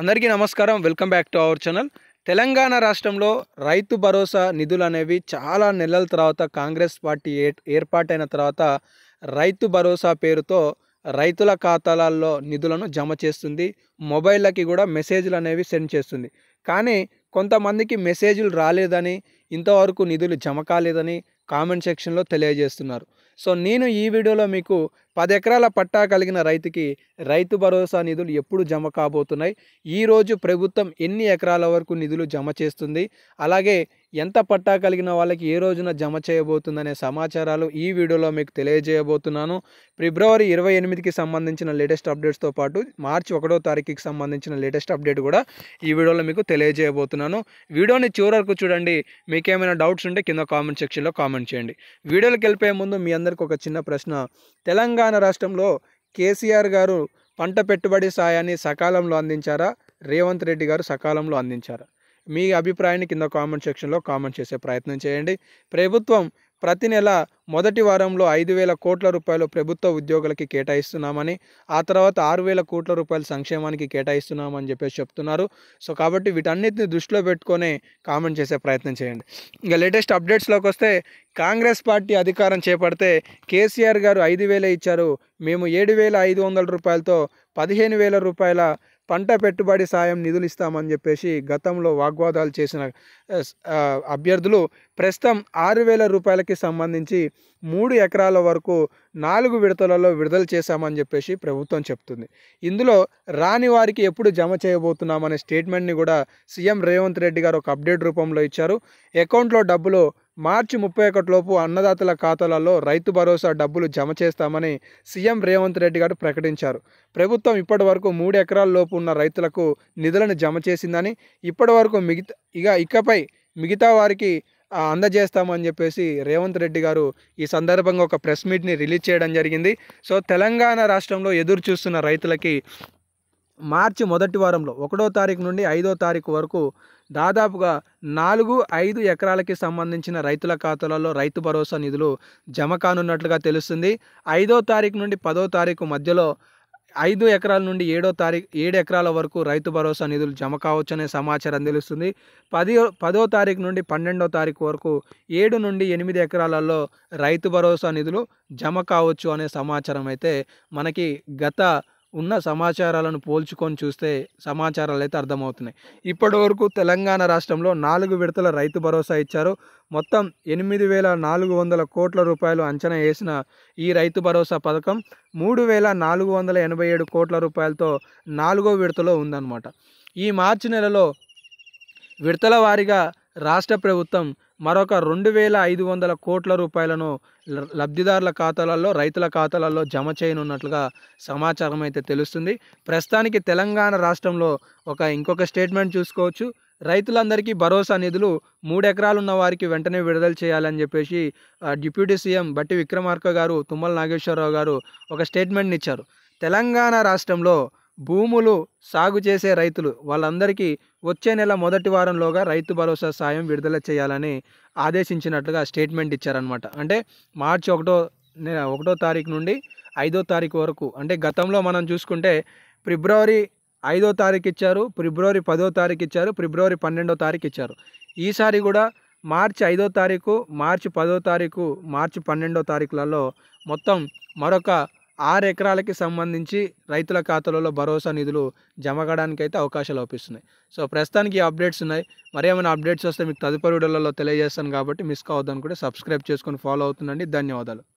అందరికీ నమస్కారం. Welcome back to our channel. Telangana రాష్ట్రంలో రైతు భరోసా నిధులు అనేవి చాలా నెలల తర్వాత కాంగ్రెస్ పార్టీ ఏర్పాటైన తర్వాత రైతు భరోసా పేరుతో రైతుల ఖాతాలలో నిధులను జమ చేస్తుంది. మొబైళ్ళకి కూడా మెసేజ్లు అనేవి సెండ్ చేస్తుంది. కానీ కొంతమందికి మెసేజ్లు రాలేదని, ఇంతవరకు నిధులు జమ కాలేదని కామెంట్ సెక్షన్లో తెలియజేస్తున్నారు. సో నేను ఈ వీడియోలో మీకు 10 ఎకరాల పట్టా కలిగిన రైతుకి రైతు భరోసా నిధులు ఎప్పుడు జమ కాబోతున్నాయి, ఈరోజు ప్రభుత్వం ఎన్ని ఎకరాల వరకు నిధులు జమ చేస్తుంది, అలాగే ఎంత పట్టా కలిగిన వాళ్ళకి ఏ రోజున జమ చేయబోతుందనే సమాచారాలు ఈ వీడియోలో మీకు తెలియజేయబోతున్నాను. ఫిబ్రవరి 28కి సంబంధించిన లేటెస్ట్ అప్డేట్స్తో పాటు మార్చి 1వ తారీఖుకి సంబంధించిన లేటెస్ట్ అప్డేట్ కూడా ఈ వీడియోలో మీకు తెలియజేయబోతున్నాను. వీడియోని చివరి వరకు చూడండి. మీకేమైనా డౌట్స్ ఉంటే కింద కామెంట్ సెక్షన్లో కామెంట్ చేయండి. వీడియోలోకి వెళ్ళిపోయే ముందు మీ అందరికీ ఒక చిన్న ప్రశ్న. తెలంగాణ రాష్ట్రంలో కేసీఆర్ గారు పంట పెట్టుబడి సాయాన్ని సకాలంలో అందించారా, రేవంత్ రెడ్డి గారు సకాలంలో అందించారా? మీ అభిప్రాయాన్ని కింద కామెంట్ సెక్షన్లో కామెంట్ చేసే ప్రయత్నం చేయండి. ప్రభుత్వం ప్రతి నెల మొదటి వారంలో 5,000 కోట్ల రూపాయలు ప్రభుత్వ ఉద్యోగులకి కేటాయిస్తున్నామని, ఆ తర్వాత 6,000 కోట్ల రూపాయలు సంక్షేమానికి కేటాయిస్తున్నామని చెప్పేసి చెప్తున్నారు. సో కాబట్టి వీటన్నిటిని దృష్టిలో పెట్టుకొని కామెంట్ చేసే ప్రయత్నం చేయండి. ఇంకా లేటెస్ట్ అప్డేట్స్లోకి వస్తే, కాంగ్రెస్ పార్టీ అధికారం చేపడితే కేసీఆర్ గారు 5,000 ఇచ్చారు, మేము 7,500 రూపాయలతో 15,000 రూపాయల పంట పెట్టుబడి సాయం నిధులు ఇస్తామని చెప్పేసి గతంలో వాగ్వాదాలు చేసిన అభ్యర్థులు ప్రస్తుతం 6,000 రూపాయలకి సంబంధించి 3 ఎకరాల వరకు 4 విడతలలో విడుదల చేశామని చెప్పేసి ప్రభుత్వం చెప్తుంది. ఇందులో రాని వారికి ఎప్పుడు జమ చేయబోతున్నామనే స్టేట్మెంట్ని కూడా సీఎం రేవంత్ రెడ్డి గారు ఒక అప్డేట్ రూపంలో ఇచ్చారు. అకౌంట్లో డబ్బులు మార్చి 31 లోపు అన్నదాతల ఖాతాలలో రైతు భరోసా డబ్బులు జమ చేస్తామని సీఎం రేవంత్ రెడ్డి గారు ప్రకటించారు. ప్రభుత్వం ఇప్పటి వరకు 3 ఎకరాల లోపు ఉన్న రైతులకు నిధులను జమ చేసిందని, ఇప్పటి వరకు ఇకపై మిగతా వారికి అందజేస్తామని చెప్పేసి రేవంత్ రెడ్డి గారు ఈ సందర్భంగా ఒక ప్రెస్ మీట్ని రిలీజ్ చేయడం జరిగింది. సో తెలంగాణ రాష్ట్రంలో ఎదురు చూస్తున్న రైతులకి మార్చి మొదటి వారంలో 1వ తారీఖు నుండి 5వ తారీఖు వరకు దాదాపుగా 4-5 ఎకరాలకి సంబంధించిన రైతుల ఖాతాలలో రైతు భరోసా నిధులు జమ కానున్నట్లుగా తెలుస్తుంది. 5వ తారీఖు నుండి 10వ తారీఖు మధ్యలో 5 ఎకరాల నుండి 7 ఎకరాల వరకు రైతు భరోసా నిధులు జమ కావచ్చనే సమాచారం తెలుస్తుంది. 10వ తారీఖు నుండి 12వ తారీఖు వరకు 7 నుండి 8 ఎకరాలలో రైతు భరోసా నిధులు జమ కావచ్చు అనే సమాచారం అయితే మనకి గత ఉన్న సమాచారాలను పోల్చుకొని చూస్తే సమాచారాలు అయితే అర్థమవుతున్నాయి. ఇప్పటి వరకు తెలంగాణ రాష్ట్రంలో 4 విడతల రైతు భరోసా ఇచ్చారు. మొత్తం 8,400 కోట్ల రూపాయలు అంచనా వేసిన ఈ రైతు భరోసా పథకం 3,487 కోట్ల రూపాయలతో 4వ విడతలో ఉందన్నమాట. ఈ మార్చి నెలలో విడతల వారీగా రాష్ట్ర ప్రభుత్వం మరొక 2,500 కోట్ల రూపాయలను లబ్ధిదారుల ఖాతాలలో, రైతుల ఖాతాలలో జమ చేయనున్నట్లుగా సమాచారం అయితే తెలుస్తుంది. ప్రస్తుతానికి తెలంగాణ రాష్ట్రంలో ఇంకొక స్టేట్మెంట్ చూసుకోవచ్చు. రైతులందరికీ భరోసా నిధులు 3 ఎకరాలు ఉన్న వారికి వెంటనే విడుదల చేయాలని చెప్పేసి డిప్యూటీ సీఎం బట్టి విక్రమార్క గారు, తుమ్మల నాగేశ్వరరావు గారు ఒక స్టేట్మెంట్ని ఇచ్చారు. తెలంగాణ రాష్ట్రంలో భూములు సాగు చేసే రైతులు వాళ్ళందరికీ వచ్చే నెల మొదటి వారంలోగా రైతు భరోసా సాయం విడుదల చేయాలని ఆదేశించినట్లుగా స్టేట్మెంట్ ఇచ్చారనమాట. అంటే మార్చి 1వ తారీఖు నుండి 5వ తారీఖు వరకు, అంటే గతంలో మనం చూసుకుంటే ఫిబ్రవరి 5వ తారీఖు ఇచ్చారు, ఫిబ్రవరి 10వ తారీఖు ఇచ్చారు, ఫిబ్రవరి 12వ తారీఖు ఇచ్చారు. ఈసారి కూడా మార్చి 5వ తారీఖు, మార్చి 10వ తారీఖు, మార్చి 12వ తారీఖులలో మొత్తం మరొక 6 ఎకరాలకి సంబంధించి రైతుల ఖాతాలలో భరోసా నిధులు జమ కావడానికి అయితే అవకాశాలు అవుపిస్తున్నాయి. సో ప్రస్తుతానికి ఈ అప్డేట్స్ ఉన్నాయి. మరేమైనా అప్డేట్స్ వస్తే మీకు తదుపరి వీడియోలలో తెలియజేస్తాను కాబట్టి మిస్ కావద్దని కూడా సబ్స్క్రైబ్ చేసుకొని ఫాలో అవుతుండండి. ధన్యవాదాలు.